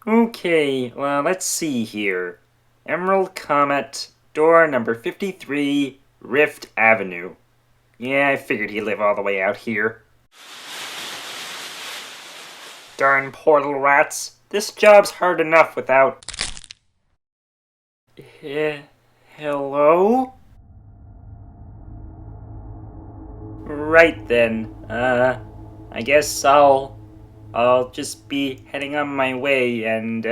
Okay, well, let's see here. EmeraldComet, door number 53, Rift Avenue. Yeah, I figured he'd live all the way out here. Darn portal rats. This job's hard enough without... Hello? Right then, I guess I'll just be heading on my way and,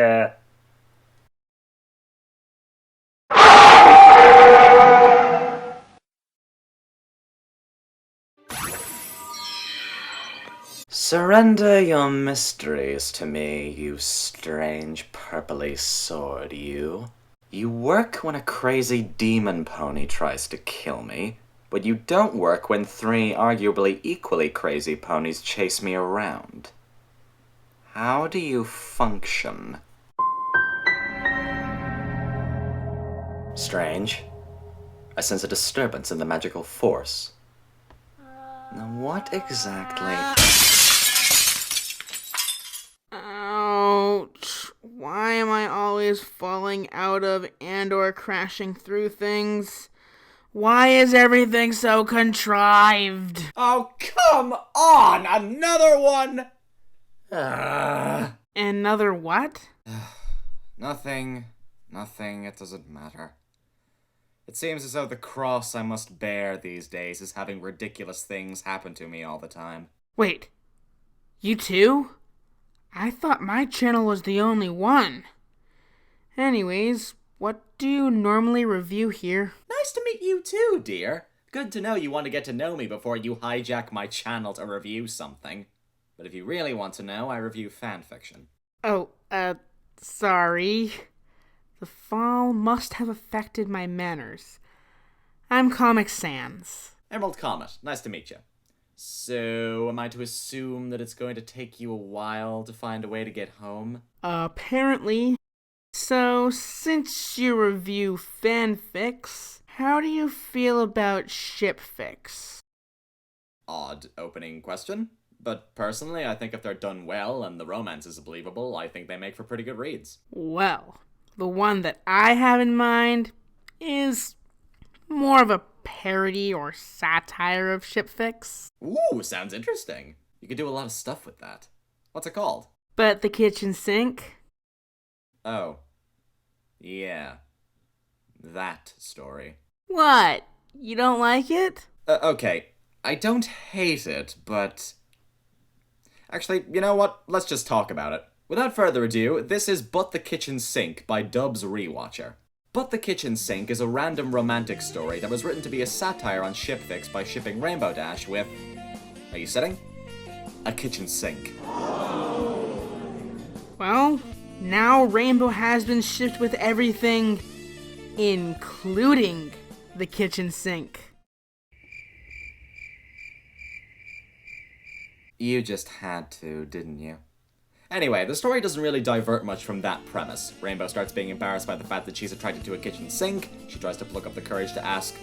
Surrender your mysteries to me, you strange purpley sword, you. You work when a crazy demon pony tries to kill me, but you don't work when three arguably equally crazy ponies chase me around. How do you function? Strange. I sense a disturbance in the magical force. Now what exactly... Ouch. Why am I always falling out of and/or crashing through things? Why is everything so contrived? Oh, come on! Another one! Another what? Nothing, it doesn't matter. It seems as though the cross I must bear these days is having ridiculous things happen to me all the time. Wait, you too? I thought my channel was the only one. Anyways, what do you normally review here? Nice to meet you too, dear. Good to know you want to get to know me before you hijack my channel to review something. But if you really want to know, I review fanfiction. Oh, sorry. The fall must have affected my manners. I'm Comic Sans. EmeraldComet, nice to meet you. So, am I to assume that it's going to take you a while to find a way to get home? Apparently. So, since you review fanfics, how do you feel about shipfics? Odd opening question. But personally, I think if they're done well and the romance is believable, I think they make for pretty good reads. Well, the one that I have in mind is more of a parody or satire of shipfics. Ooh, sounds interesting. You could do a lot of stuff with that. What's it called? But the kitchen sink? Oh. Yeah. That story. What? You don't like it? Okay. I don't hate it, but... Actually, you know what? Let's just talk about it. Without further ado, this is But the Kitchen Sink by Dub's Rewatcher. But the Kitchen Sink is a random romantic story that was written to be a satire on shipfics by shipping Rainbow Dash with... Are you sitting? A kitchen sink. Well, now Rainbow has been shipped with everything, including the kitchen sink. You just had to, didn't you? Anyway, the story doesn't really divert much from that premise. Rainbow starts being embarrassed by the fact that she's attracted to a kitchen sink, she tries to pluck up the courage to ask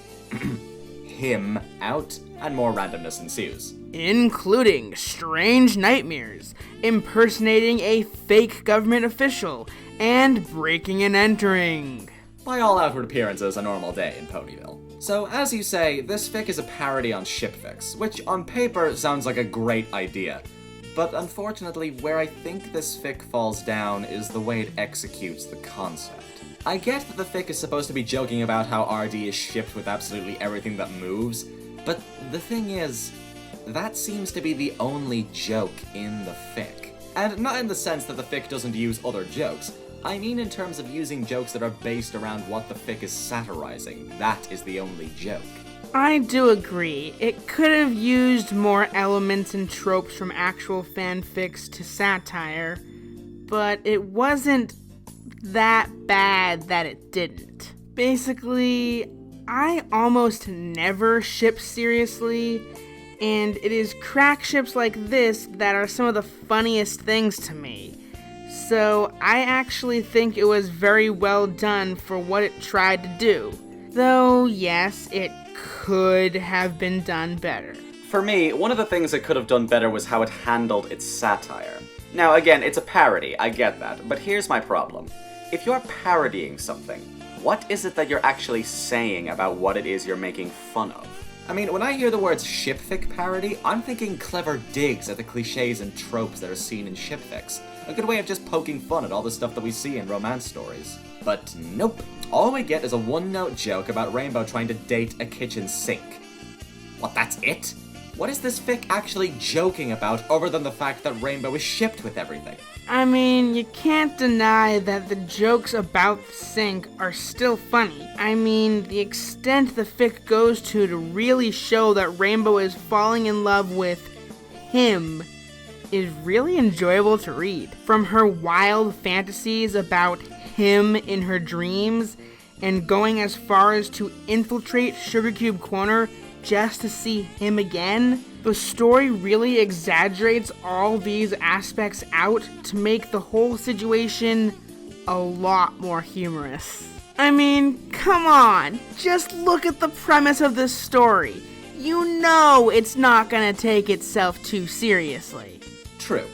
him out, and more randomness ensues. Including strange nightmares, impersonating a fake government official, and breaking and entering. By all outward appearances, a normal day in Ponyville. So, as you say, this fic is a parody on shipfics, which on paper sounds like a great idea. But unfortunately, where I think this fic falls down is the way it executes the concept. I get that the fic is supposed to be joking about how RD is shipped with absolutely everything that moves, but the thing is, that seems to be the only joke in the fic. And not in the sense that the fic doesn't use other jokes, I mean in terms of using jokes that are based around what the fic is satirizing. That is the only joke. I do agree. It could have used more elements and tropes from actual fanfics to satire, but it wasn't that bad that it didn't. Basically, I almost never ship seriously, and it is crack ships like this that are some of the funniest things to me. So I actually think it was very well done for what it tried to do. Though, yes, it could have been done better. For me, one of the things it could have done better was how it handled its satire. Now, again, it's a parody, I get that, but here's my problem. If you're parodying something, what is it that you're actually saying about what it is you're making fun of? I mean, when I hear the words shipfic parody, I'm thinking clever digs at the cliches and tropes that are seen in shipfics. A good way of just poking fun at all the stuff that we see in romance stories. But nope. All we get is a one-note joke about Rainbow trying to date a kitchen sink. What, that's it? What is this fic actually joking about other than the fact that Rainbow is shipped with everything? I mean, you can't deny that the jokes about the sink are still funny. I mean, the extent the fic goes to really show that Rainbow is falling in love with him is really enjoyable to read. From her wild fantasies about him in her dreams, and going as far as to infiltrate Sugar Cube Corner just to see him again, the story really exaggerates all these aspects out to make the whole situation a lot more humorous. I mean, come on, just look at the premise of this story. You know it's not gonna take itself too seriously. True.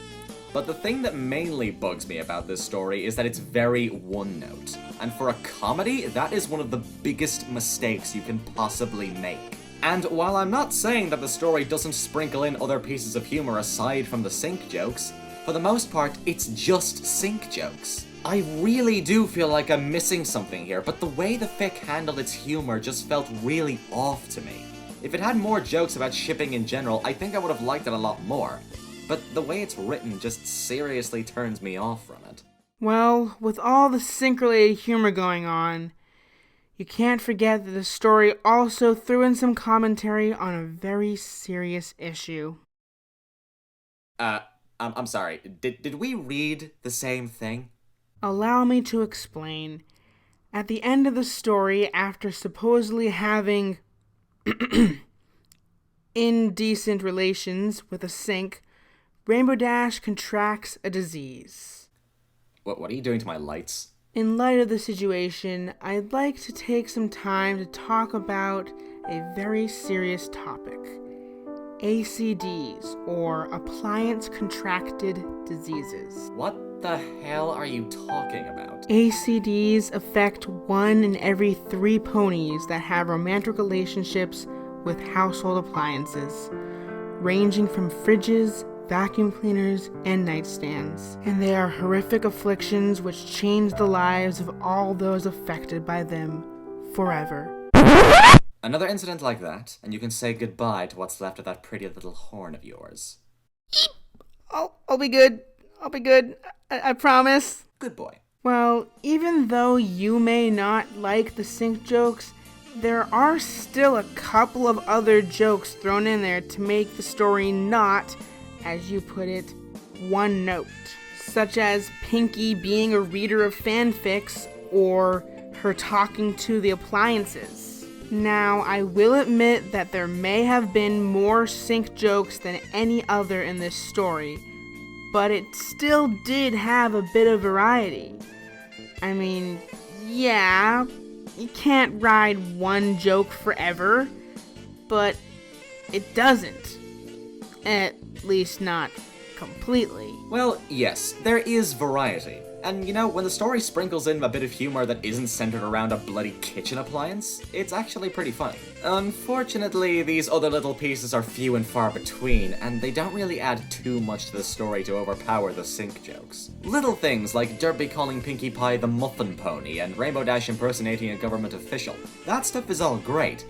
But the thing that mainly bugs me about this story is that it's very one-note. And for a comedy, that is one of the biggest mistakes you can possibly make. And while I'm not saying that the story doesn't sprinkle in other pieces of humor aside from the sink jokes, for the most part, it's just sink jokes. I really do feel like I'm missing something here, but the way the fic handled its humor just felt really off to me. If it had more jokes about shipping in general, I think I would have liked it a lot more. But the way it's written just seriously turns me off from it. Well, with all the sink-related humor going on, you can't forget that the story also threw in some commentary on a very serious issue. I'm sorry, did we read the same thing? Allow me to explain. At the end of the story, after supposedly having indecent relations with a sink, Rainbow Dash contracts a disease. What are you doing to my lights? In light of the situation, I'd like to take some time to talk about a very serious topic. ACDs, or appliance-contracted diseases. What the hell are you talking about? ACDs affect 1 in every 3 ponies that have romantic relationships with household appliances, ranging from fridges, vacuum cleaners, and nightstands. And they are horrific afflictions which change the lives of all those affected by them forever. Another incident like that, and you can say goodbye to what's left of that pretty little horn of yours. I'll be good. I'll be good. I promise. Good boy. Well, even though you may not like the sink jokes, there are still a couple of other jokes thrown in there to make the story not, as you put it, one note, such as Pinky being a reader of fanfics or her talking to the appliances. Now, I will admit that there may have been more sink jokes than any other in this story, but it still did have a bit of variety. I mean, yeah, you can't ride one joke forever, but it doesn't. At least not completely. Well, yes, there is variety. And you know, when the story sprinkles in a bit of humor that isn't centered around a bloody kitchen appliance, it's actually pretty funny. Unfortunately, these other little pieces are few and far between, and they don't really add too much to the story to overpower the sink jokes. Little things like Derby calling Pinkie Pie the Muffin Pony and Rainbow Dash impersonating a government official. That stuff is all great,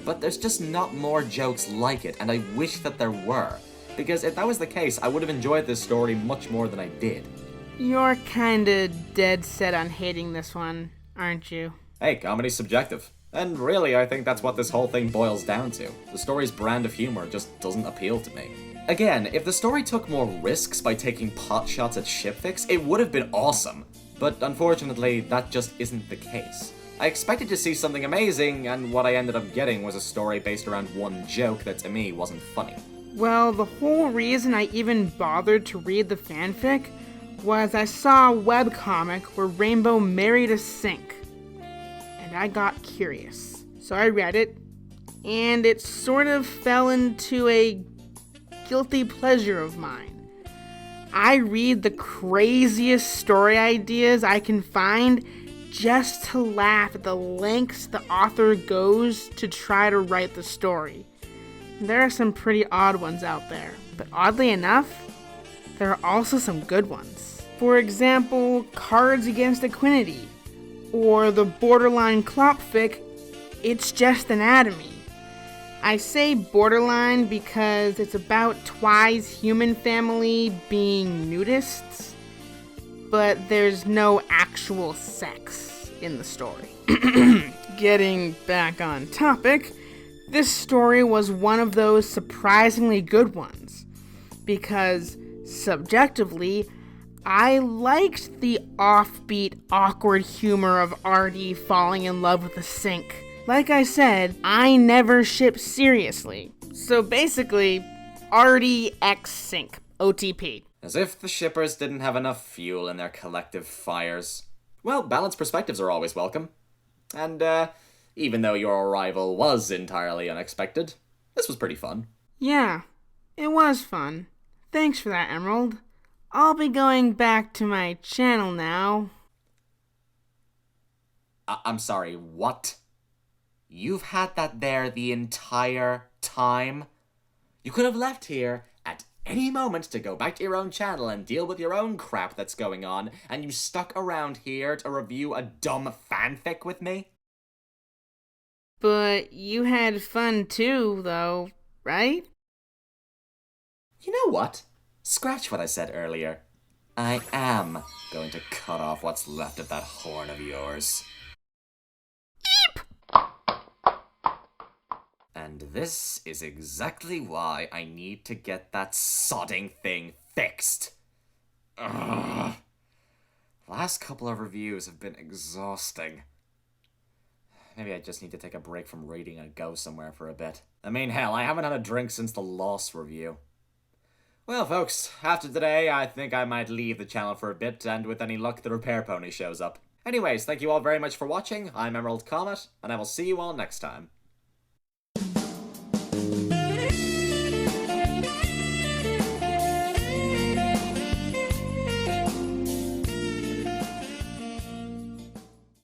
but there's just not more jokes like it, and I wish that there were. Because if that was the case, I would have enjoyed this story much more than I did. You're kinda dead set on hating this one, aren't you? Hey, comedy's subjective. And really, I think that's what this whole thing boils down to. The story's brand of humor just doesn't appeal to me. Again, if the story took more risks by taking pot shots at shipfics, it would have been awesome. But unfortunately, that just isn't the case. I expected to see something amazing, and what I ended up getting was a story based around one joke that to me wasn't funny. Well, the whole reason I even bothered to read the fanfic was I saw a webcomic where Rainbow married a sink, and I got curious. So I read it, and it sort of fell into a guilty pleasure of mine. I read the craziest story ideas I can find just to laugh at the lengths the author goes to try to write the story. There are some pretty odd ones out there, but oddly enough, there are also some good ones. For example, Cards Against Equinity, or the borderline clopfic, It's Just Anatomy. I say borderline because it's about Twy's human family being nudists, but there's no actual sex in the story. Getting back on topic, this story was one of those surprisingly good ones, because subjectively, I liked the offbeat, awkward humor of Artie falling in love with a sink. Like I said, I never ship seriously. So basically, Artie x sink. OTP. As if the shippers didn't have enough fuel in their collective fires. Well, balanced perspectives are always welcome. And, even though your arrival was entirely unexpected, this was pretty fun. Yeah, it was fun. Thanks for that, Emerald. I'll be going back to my channel now. I'm sorry, what? You've had that there the entire time? You could have left here at any moment to go back to your own channel and deal with your own crap that's going on, and you stuck around here to review a dumb fanfic with me? But you had fun too, though, right? You know what? Scratch what I said earlier. I am going to cut off what's left of that horn of yours. And this is exactly why I need to get that sodding thing fixed. Ugh. Last couple of reviews have been exhausting. Maybe I just need to take a break from reading and go somewhere for a bit. I mean, hell, I haven't had a drink since the Lost review. Well, folks, after today, I think I might leave the channel for a bit, and with any luck, the repair pony shows up. Anyways, thank you all very much for watching. I'm EmeraldComet, and I will see you all next time.